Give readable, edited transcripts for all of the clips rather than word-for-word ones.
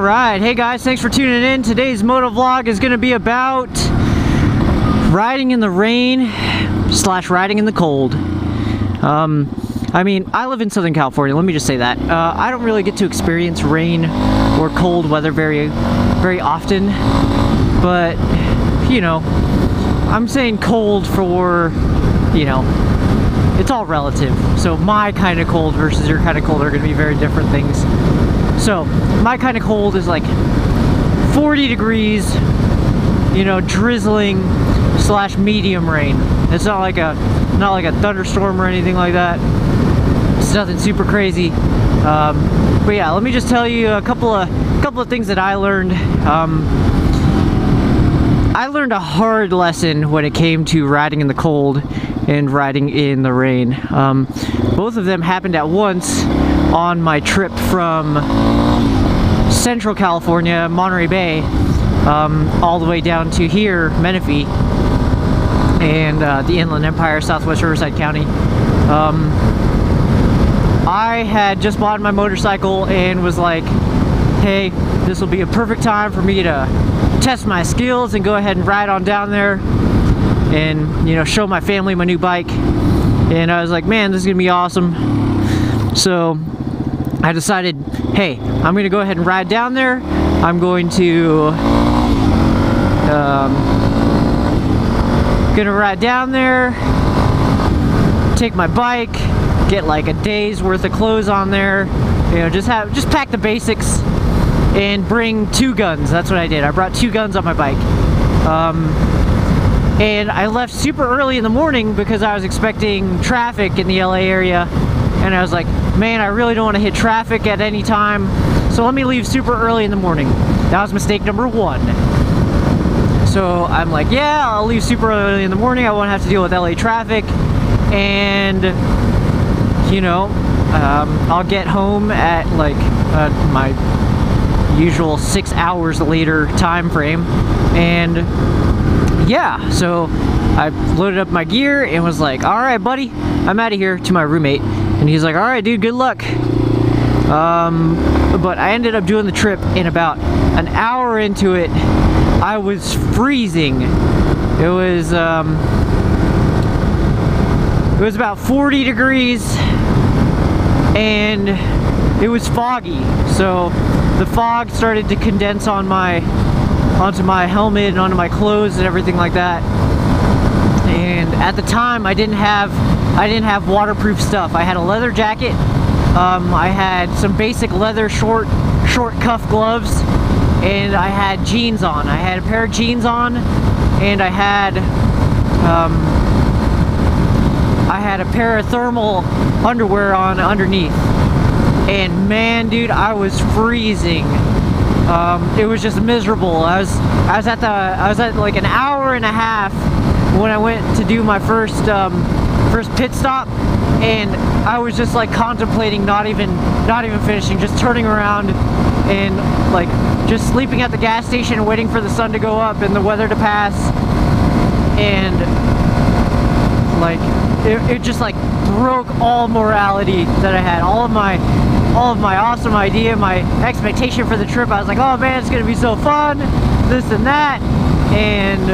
Alright, hey guys, thanks for tuning in. Today's motovlog is going to be about riding in the rain / riding in the cold. I mean, I live in Southern California, let me just say that. I don't really get to experience rain or cold weather very often, but, you know, I'm saying cold for, you know, it's all relative. So my kind of cold versus your kind of cold are going to be very different things. So my kind of cold is like 40 degrees, you know, drizzling / medium rain. It's not like a thunderstorm or anything like that. It's nothing super crazy. But yeah, let me just tell you a couple of things that I learned. I learned a hard lesson when it came to riding in the cold and riding in the rain. Both of them happened at once on my trip from Central California, Monterey Bay, all the way down to here, Menifee, and the Inland Empire, Southwest Riverside County. I had just bought my motorcycle and was like, hey, this will be a perfect time for me to test my skills and go ahead and ride on down there and, you know, show my family my new bike. And I was like, man, this is gonna be awesome. So I decided, hey, I'm gonna go ahead and ride down there. I'm going to ride down there, take my bike, get like a day's worth of clothes on there, you know, just pack the basics and bring 2 guns. That's what I did. I brought 2 guns on my bike. And I left super early in the morning because I was expecting traffic in the LA area, and I was like, man, I really don't want to hit traffic at any time, so let me leave super early in the morning. That was mistake number 1. So I'm like, yeah, I'll leave super early in the morning. I won't have to deal with LA traffic, and you know, I'll get home at like my usual 6 hours later time frame. And yeah, so I loaded up my gear and was like, all right, buddy, I'm out of here, to my roommate. And he's like, all right, dude, good luck. But I ended up doing the trip. In about an hour into it, I was freezing. It was about 40 degrees and it was foggy. So the fog started to condense onto my helmet and onto my clothes and everything like that. And at the time, I didn't have waterproof stuff. I had a leather jacket. I had some basic leather short cuff gloves, and I had jeans on. I had a pair of jeans on, and I had a pair of thermal underwear on underneath. And man, dude, I was freezing. It was just miserable. I was at like an hour and a half when I went to do my first pit stop, and I was just like contemplating not even finishing, just turning around and like just sleeping at the gas station and waiting for the sun to go up and the weather to pass. And like it just like broke all morality that I had, all of my awesome idea, my expectation for the trip. I was like, oh man, it's gonna be so fun, this and that. And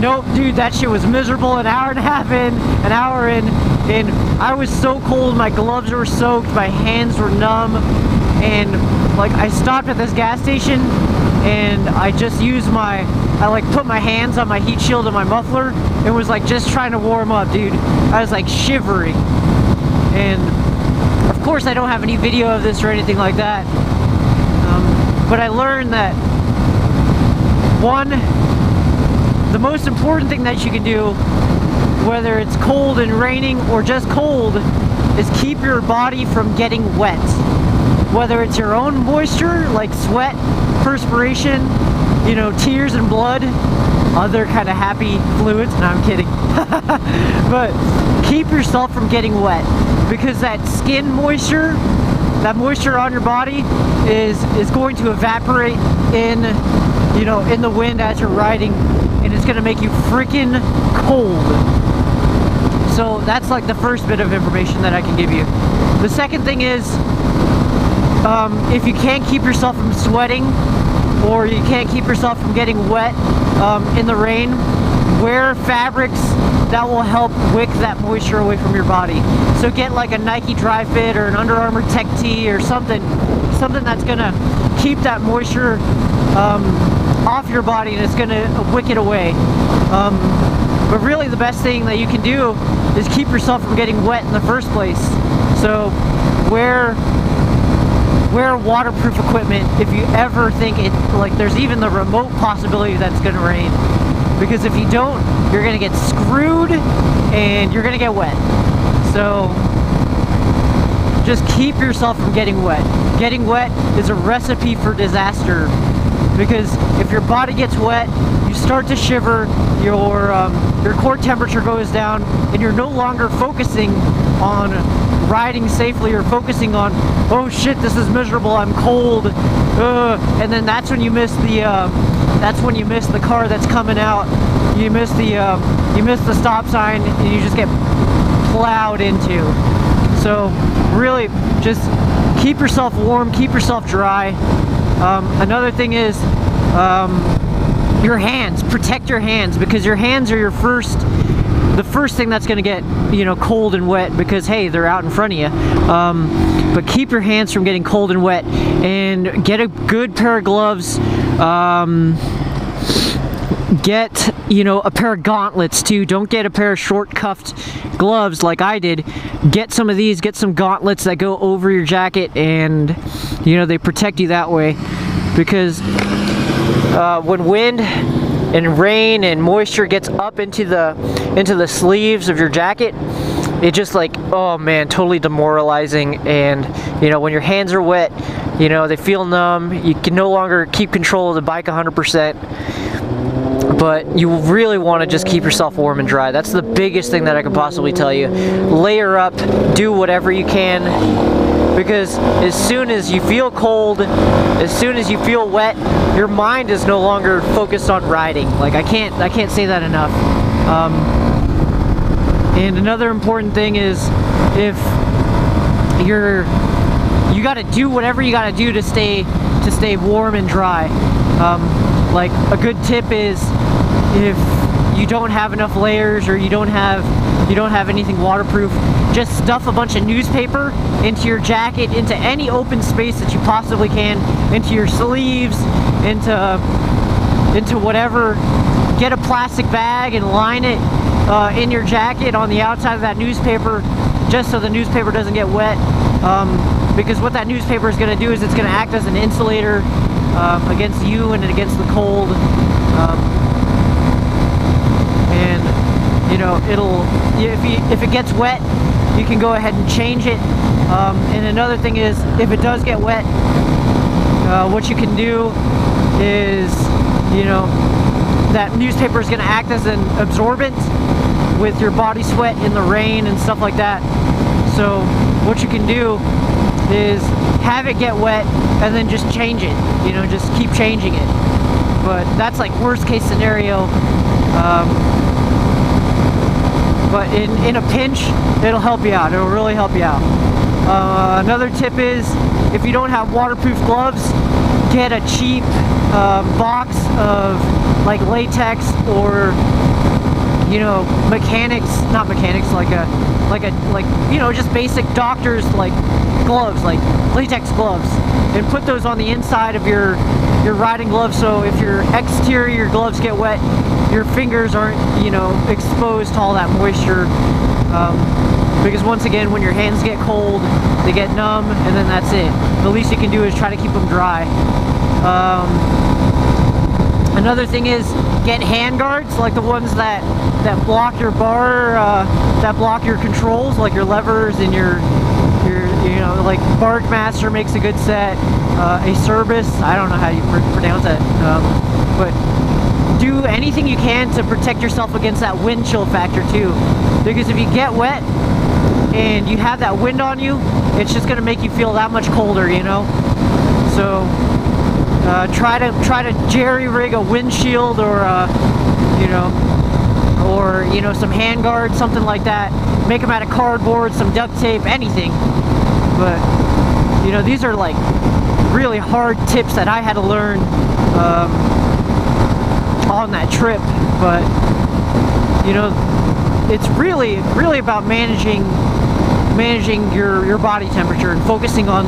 nope, dude, that shit was miserable. An hour and a half in, an hour in, and I was so cold. My gloves were soaked, my hands were numb, and like I stopped at this gas station and I just used I like put my hands on my heat shield and my muffler and was like just trying to warm up, dude. I was like shivering. And of course I don't have any video of this or anything like that, but I learned that the most important thing that you can do, whether it's cold and raining or just cold, is keep your body from getting wet. Whether it's your own moisture, like sweat, perspiration, you know, tears and blood, other kind of happy fluids. No, I'm kidding. But keep yourself from getting wet, because that skin moisture, that moisture on your body is going to evaporate in, you know, in the wind as you're riding, and it's gonna make you freaking cold. So that's like the first bit of information that I can give you. The second thing is, if you can't keep yourself from sweating, or you can't keep yourself from getting wet in the rain, wear fabrics that will help wick that moisture away from your body. So get like a Nike Dry Fit or an Under Armour Tech Tee or something that's gonna keep that moisture off your body, and it's gonna wick it away. But really the best thing that you can do is keep yourself from getting wet in the first place. So wear waterproof equipment if you ever think it, like there's even the remote possibility that it's gonna rain. Because if you don't, you're gonna get screwed and you're gonna get wet. So just keep yourself from getting wet. Getting wet is a recipe for disaster, because if your body gets wet, you start to shiver, your core temperature goes down, and you're no longer focusing on riding safely. You're focusing on, oh shit, this is miserable, I'm cold, and then that's when you miss the car that's coming out. You miss the stop sign, and you just get plowed into. So really, just keep yourself warm, keep yourself dry. Another thing is your hands. Protect your hands, because your hands are the first thing that's going to get, cold and wet, because hey, they're out in front of you. But keep your hands from getting cold and wet, and get a good pair of gloves. Get a pair of gauntlets too. Don't get a pair of short cuffed gloves like I did. Get some of these. Get some gauntlets that go over your jacket, and they protect you that way. Because when wind and rain and moisture gets up into the sleeves of your jacket, it just like, oh man, totally demoralizing. And when your hands are wet, they feel numb. You can no longer keep control of the bike 100%. But you really want to just keep yourself warm and dry. That's the biggest thing that I could possibly tell you. Layer up, do whatever you can, because as soon as you feel cold, as soon as you feel wet, your mind is no longer focused on riding. Like I can't say that enough. And another important thing is, if you got to do whatever you got to do to stay warm and dry. Like a good tip is, if you don't have enough layers, or you don't have anything waterproof, just stuff a bunch of newspaper into your jacket, into any open space that you possibly can, into your sleeves, into whatever. Get a plastic bag and line it in your jacket on the outside of that newspaper, just so the newspaper doesn't get wet. Because what that newspaper is going to do is it's going to act as an insulator against you and against the cold. And if it gets wet, you can go ahead and change it. And another thing is, if it does get wet, what you can do is, that newspaper is going to act as an absorbent with your body sweat in the rain and stuff like that. So what you can do is have it get wet and then just change it, just keep changing it. But that's like worst case scenario. But in a pinch, it'll help you out. It'll really help you out. Another tip is, if you don't have waterproof gloves, get a cheap box of like latex, or just basic doctor's like gloves, like latex gloves, and put those on the inside of your riding gloves. So if your exterior gloves get wet, your fingers aren't exposed to all that moisture. Because once again, when your hands get cold, they get numb, and then that's it. The least you can do is try to keep them dry. Another thing is, get hand guards, like the ones that block your bar, that block your controls, like your levers and your like Barkmaster makes a good set. A Cerbis, I don't know how you pronounce that, but do anything you can to protect yourself against that wind chill factor too. Because if you get wet and you have that wind on you, it's just gonna make you feel that much colder, So try to jerry rig a windshield, or some hand guards, something like that. Make them out of cardboard, some duct tape, anything. But you know, these are like really hard tips that I had to learn on that trip. But you know, it's really about managing your body temperature and focusing on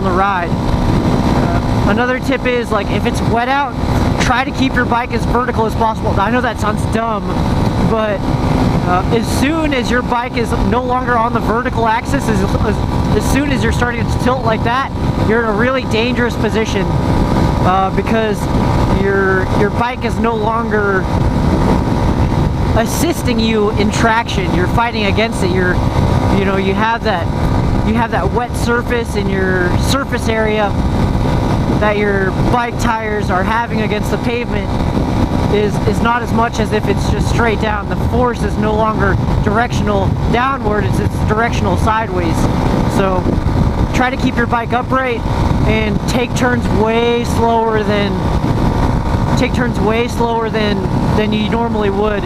the ride. Another tip is, like, if it's wet out, try to keep your bike as vertical as possible. I know that sounds dumb, but as soon as your bike is no longer on the vertical axis, as soon as you're starting to tilt like that, you're in a really dangerous position, because your bike is no longer assisting you in traction. You're fighting against it. You know, you have that wet surface in your surface area that your bike tires are having against the pavement is not as much as if it's just straight down. The force is no longer directional downward, it's directional sideways. So try to keep your bike upright and take turns way slower than you normally would,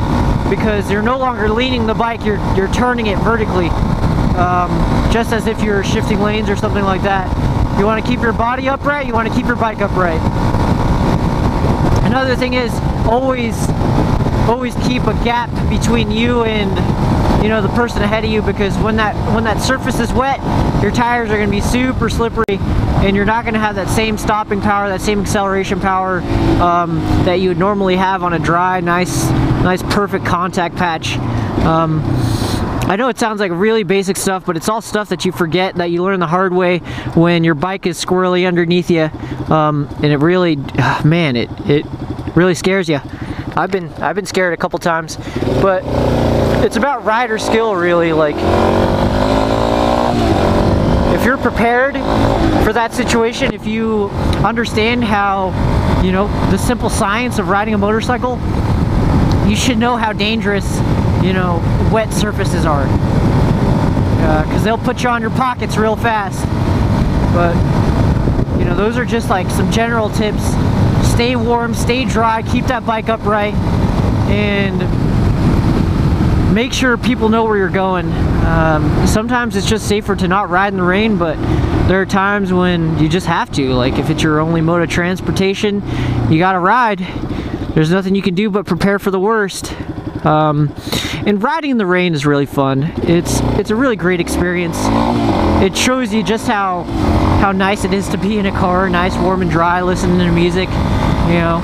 because you're no longer leaning the bike, you're turning it vertically, just as if you're shifting lanes or something like that. You want to keep your body upright, you want to keep your bike upright. Another thing is always keep a gap between you and, you know, the person ahead of you, because when that surface is wet, your tires are going to be super slippery, and you're not going to have that same stopping power, that same acceleration power that you would normally have on a dry, nice perfect contact patch. I know it sounds like really basic stuff, but it's all stuff that you forget, that you learn the hard way when your bike is squirrely underneath you, and it really, man, it really scares you. I've been scared a couple times, but it's about rider skill, really. Like, if you're prepared for that situation, if you understand how, you know, the simple science of riding a motorcycle, you should know how dangerous, you know, wet surfaces are, because they'll put you on your pockets real fast. But, you know, those are just like some general tips. Stay warm, stay dry, keep that bike upright, and make sure people know where you're going. Sometimes it's just safer to not ride in the rain, but there are times when you just have to. Like, if it's your only mode of transportation, you gotta ride. There's nothing you can do but prepare for the worst. And riding in the rain is really fun. It's a really great experience. It shows you just how nice it is to be in a car, nice, warm and dry, listening to music, you know.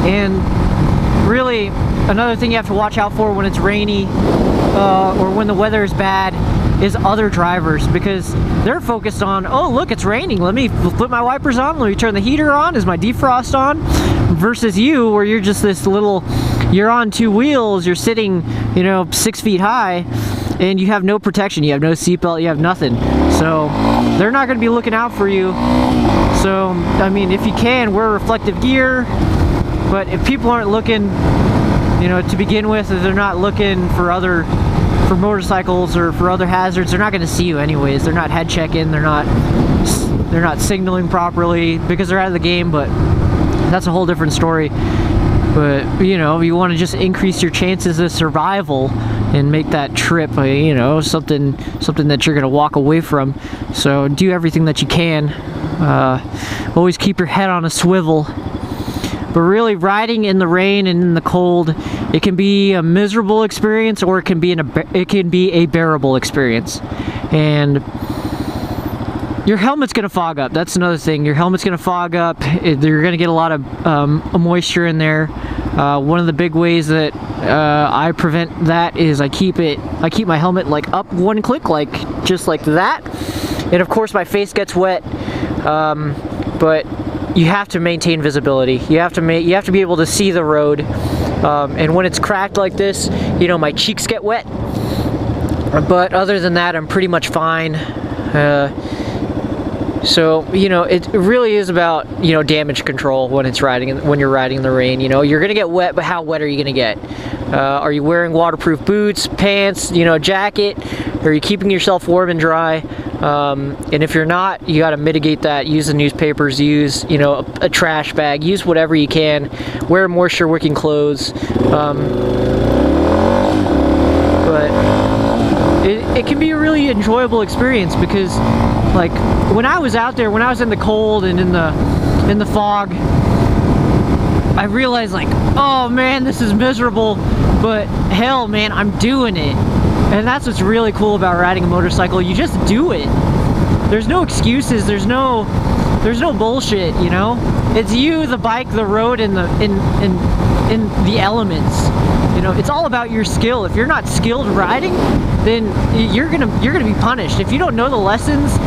And really, another thing you have to watch out for when it's rainy or when the weather is bad is other drivers, because they're focused on, oh look, it's raining, let me flip my wipers on, let me turn the heater on, is my defrost on, versus you, where you're just this little, you're on two wheels, you're sitting, you know, 6 feet high, and you have no protection, you have no seatbelt, you have nothing. So they're not going to be looking out for you. So, I mean, if you can, wear reflective gear, but if people aren't looking, you know, to begin with, if they're not looking for motorcycles or for other hazards, they're not going to see you anyways. They're not head checking, they're not signaling properly because they're out of the game, but that's a whole different story. But, you know, you want to just increase your chances of survival and make that trip, you know, something that you're going to walk away from. So do everything that you can. Always keep your head on a swivel. But really, riding in the rain and in the cold, it can be a miserable experience, or it can be a bearable experience. And your helmet's going to fog up. That's another thing. Your helmet's going to fog up. You're going to get a lot of moisture in there. One of the big ways that I prevent that is I keep my helmet like up one click, like just like that. And of course my face gets wet, but you have to maintain visibility. You have to be able to see the road. And when it's cracked like this, you know, my cheeks get wet. But other than that, I'm pretty much fine. So, you know, it really is about, you know, damage control when you're riding in the rain. You know, you're gonna get wet, but how wet are you gonna get? Are you wearing waterproof boots, pants, you know, jacket? Are you keeping yourself warm and dry? And if you're not, you got to mitigate that. Use the newspapers, use, you know, a trash bag, use whatever you can. Wear moisture wicking clothes. But it can be a really enjoyable experience, because Like, when I was out there, when I was in the cold and in the fog, I realized, like, oh man, this is miserable, but hell, man, I'm doing it. And that's what's really cool about riding a motorcycle. You just do it. There's no excuses. There's no bullshit, you know? It's you, the bike, the road, and the elements. You know, it's all about your skill. If you're not skilled riding, then you're gonna be punished. If you don't know the lessons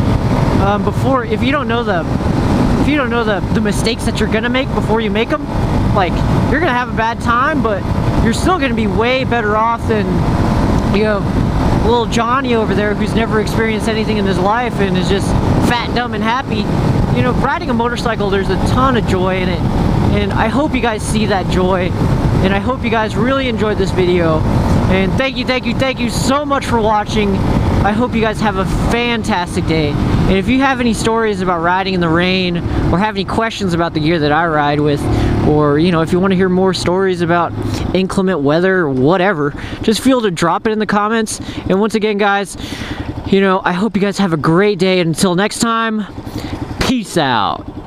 if you don't know the mistakes that you're gonna make before you make them, like, you're gonna have a bad time, but you're still gonna be way better off than, you know, little Johnny over there who's never experienced anything in his life and is just fat, dumb, and happy. You know, riding a motorcycle, there's a ton of joy in it, and I hope you guys see that joy, and I hope you guys really enjoyed this video. And thank you so much for watching. I hope you guys have a fantastic day. And if you have any stories about riding in the rain, or have any questions about the gear that I ride with, or, you know, if you want to hear more stories about inclement weather or whatever, just feel to drop it in the comments. And once again, guys, you know, I hope you guys have a great day. And until next time, peace out.